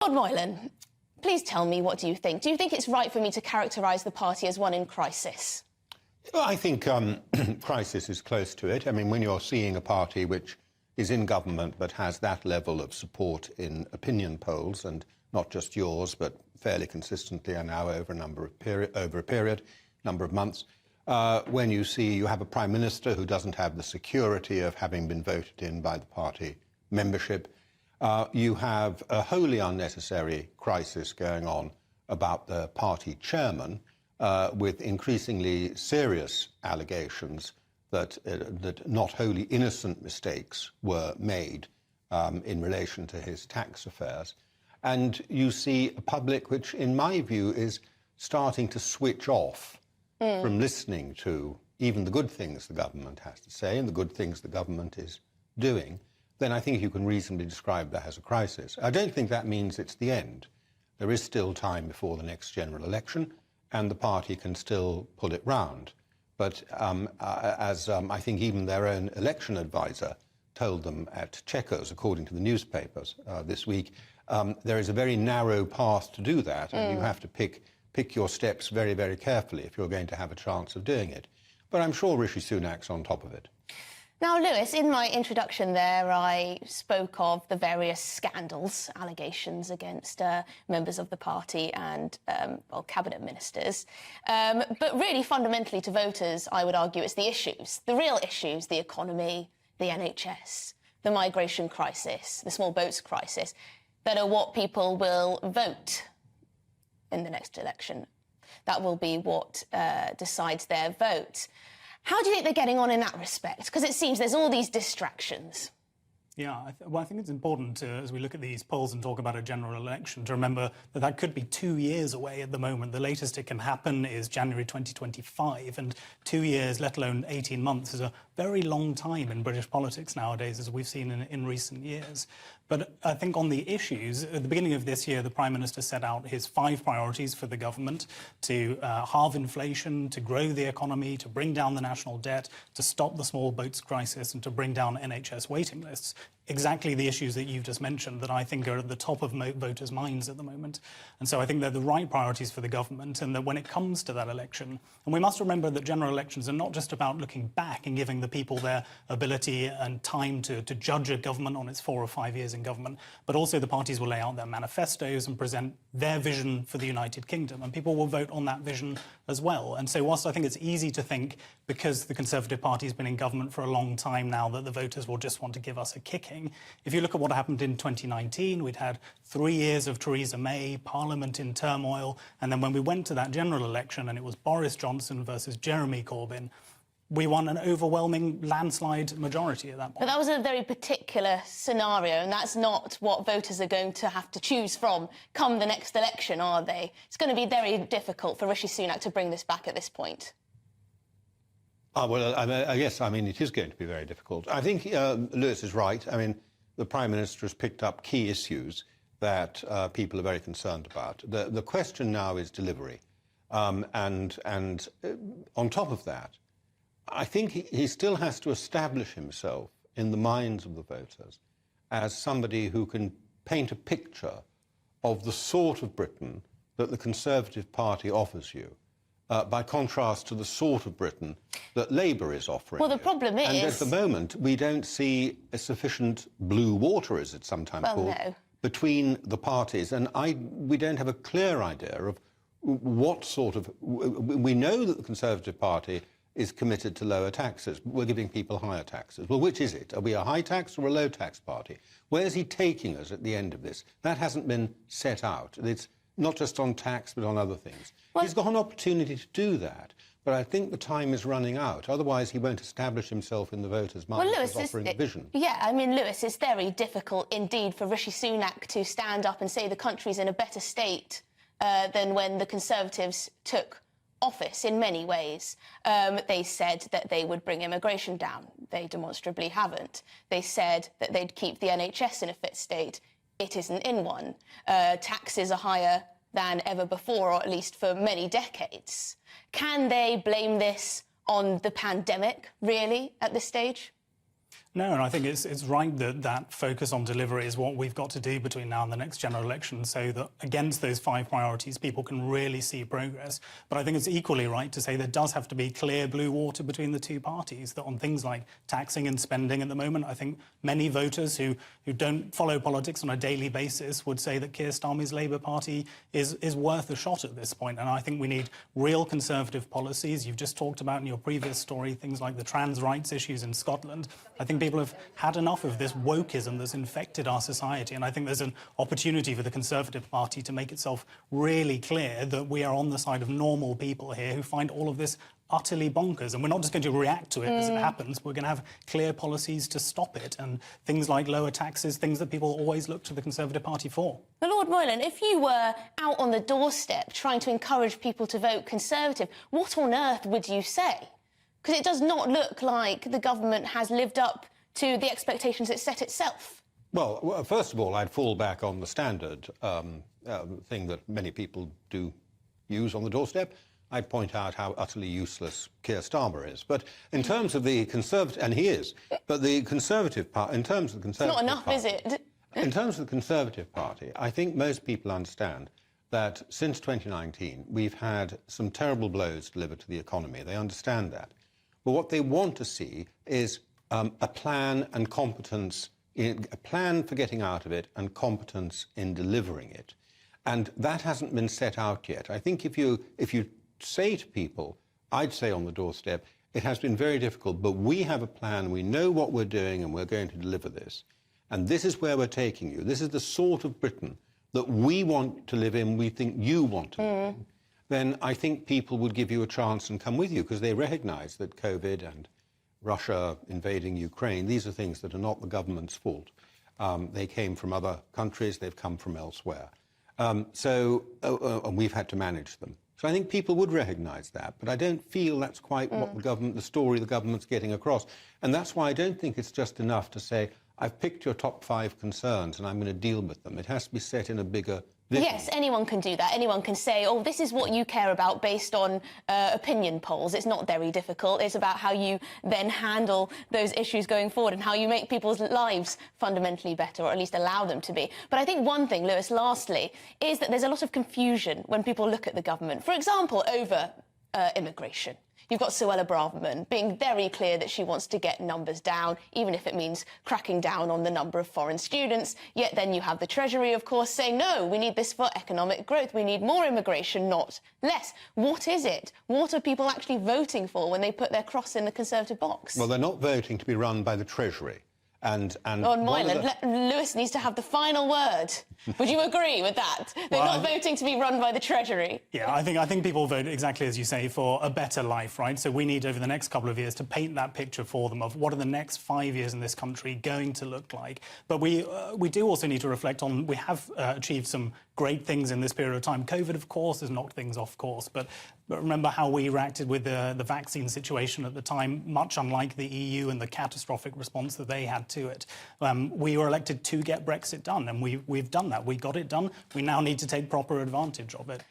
Lord Moylan, please tell me, what do you think? Do you think it's right for me to characterise the party as one in crisis? Well, I think crisis is close to it. I mean, when you're seeing a party which is in government but has that level of support in opinion polls, and not just yours, but fairly consistently and now over a period, number of months, when you have a Prime Minister who doesn't have the security of having been voted in by the party membership, you have a wholly unnecessary crisis going on about the party chairman, with increasingly serious allegations that not wholly innocent mistakes were made in relation to his tax affairs. And you see a public which, in my view, is starting to switch off from listening to even the good things the government has to say and the good things the government is doing. Then I think you can reasonably describe that as a crisis. I don't think that means it's the end. There is still time before the next general election, and the party can still pull it round. But I think even their own election advisor told them at Chequers, according to the newspapers this week, there is a very narrow path to do that, and you have to pick your steps very, very carefully if you're going to have a chance of doing it. But I'm sure Rishi Sunak's on top of it. Now, Lewis, in my introduction there, I spoke of the various scandals, allegations against members of the party and, cabinet ministers. But really, fundamentally to voters, I would argue it's the issues, the real issues, the economy, the NHS, the migration crisis, the small boats crisis, that are what people will vote in the next election. That will be what decides their vote. How do you think they're getting on in that respect? Because it seems there's all these distractions. Yeah, I think it's important to, as we look at these polls and talk about a general election, to remember that that could be 2 years away at the moment. The latest it can happen is January 2025, and 2 years, let alone 18 months, is a very long time in British politics nowadays, as we've seen in recent years. But I think on the issues, at the beginning of this year, the Prime Minister set out his 5 priorities for the government: to halve inflation, to grow the economy, to bring down the national debt, to stop the small boats crisis, and to bring down NHS waiting lists. Exactly the issues that you've just mentioned that I think are at the top of voters' minds at the moment. And so I think they're the right priorities for the government, and that when it comes to that election, and we must remember that general elections are not just about looking back and giving the people their ability and time to judge a government on its 4 or 5 years in government, but also the parties will lay out their manifestos and present their vision for the United Kingdom, and people will vote on that vision as well. And so whilst I think it's easy to think, because the Conservative Party has been in government for a long time now, that the voters will just want to give us a kicking, if you look at what happened in 2019, we'd had 3 years of Theresa May, Parliament in turmoil, and then when we went to that general election and it was Boris Johnson versus Jeremy Corbyn, we won an overwhelming landslide majority at that point. But that was a very particular scenario, and that's not what voters are going to have to choose from come the next election, are they? It's going to be very difficult for Rishi Sunak to bring this back at this point. Well, yes, I mean, it is going to be very difficult. I think Lewis is right. I mean, the Prime Minister has picked up key issues that people are very concerned about. The question now is delivery. And on top of that, I think he still has to establish himself in the minds of the voters as somebody who can paint a picture of the sort of Britain that the Conservative Party offers you, by contrast to the sort of Britain that Labour is offering. Well, the problem is... And at the moment, we don't see a sufficient blue water, as it's sometimes called, between the parties. And we don't have a clear idea of what sort of... We know that the Conservative Party is committed to lower taxes. We're giving people higher taxes. Well, which is it? Are we a high tax or a low tax party? Where's he taking us at the end of this? That hasn't been set out. It's not just on tax, but on other things. Well, he's got an opportunity to do that, but I think the time is running out. Otherwise, he won't establish himself in the voters' minds as offering a vision. Yeah, I mean, Lewis, it's very difficult indeed for Rishi Sunak to stand up and say the country's in a better state than when the Conservatives took office in many ways. They said that they would bring immigration down. They demonstrably haven't. They said that they'd keep the NHS in a fit state. It isn't in one. Taxes are higher than ever before, or at least for many decades. Can they blame this on the pandemic, really, at this stage? No, and I think it's right that that focus on delivery is what we've got to do between now and the next general election, so that against those 5 priorities, people can really see progress. But I think it's equally right to say there does have to be clear blue water between the two parties, that on things like taxing and spending at the moment, I think many voters who don't follow politics on a daily basis would say that Keir Starmer's Labour Party is worth a shot at this point. And I think we need real Conservative policies. You've just talked about in your previous story things like the trans rights issues in Scotland. I think people have had enough of this wokeism that's infected our society, and I think there's an opportunity for the Conservative Party to make itself really clear that we are on the side of normal people here who find all of this utterly bonkers, and we're not just going to react to it as it happens. We're going to have clear policies to stop it, and things like lower taxes, things that people always look to the Conservative Party for. But Lord Moylan, if you were out on the doorstep trying to encourage people to vote Conservative, what on earth would you say? Because it does not look like the government has lived up to the expectations it set itself. Well, first of all, I'd fall back on the standard thing that many people do use on the doorstep. I'd point out how utterly useless Keir Starmer is. But in terms of the Conservative, and he is, but the Conservative Party, in terms of the Conservative It's not enough, Party, is it? In terms of the Conservative Party, I think most people understand that since 2019, we've had some terrible blows delivered to the economy. They understand that. But what they want to see is a plan and competence, a plan for getting out of it and competence in delivering it. And that hasn't been set out yet. I think if you say to people, I'd say on the doorstep, it has been very difficult, but we have a plan, we know what we're doing, and we're going to deliver this. And this is where we're taking you. This is the sort of Britain that we want to live in, we think you want to live in. Then I think people would give you a chance and come with you, because they recognise that COVID and Russia invading Ukraine, these are things that are not the government's fault. They came from other countries, they've come from elsewhere. And we've had to manage them. So I think people would recognise that, but I don't feel that's quite what the story the government's getting across. And that's why I don't think it's just enough to say, I've picked your top 5 concerns and I'm going to deal with them. It has to be set in a bigger vision. Yes, anyone can do that. Anyone can say, oh, this is what you care about based on opinion polls. It's not very difficult. It's about how you then handle those issues going forward and how you make people's lives fundamentally better, or at least allow them to be. But I think one thing, Lewis, lastly, is that there's a lot of confusion when people look at the government. For example, over immigration. You've got Suella Braverman being very clear that she wants to get numbers down, even if it means cracking down on the number of foreign students. Yet then you have the Treasury, of course, saying, no, we need this for economic growth. We need more immigration, not less. What is it? What are people actually voting for when they put their cross in the Conservative box? Well, they're not voting to be run by the Treasury. And Lord Moylan, Lewis needs to have the final word. Would you agree with that? They're not voting to be run by the Treasury. Yeah, I think people vote exactly as you say, for a better life, right? So we need over the next couple of years to paint that picture for them of what are the next 5 years in this country going to look like. But we do also need to reflect on, we have achieved some great things in this period of time. COVID, of course, has knocked things off course, but remember how we reacted with the vaccine situation at the time, much unlike the EU and the catastrophic response that they had to it. We were elected to get Brexit done, and we've done that. We got it done. We now need to take proper advantage of it.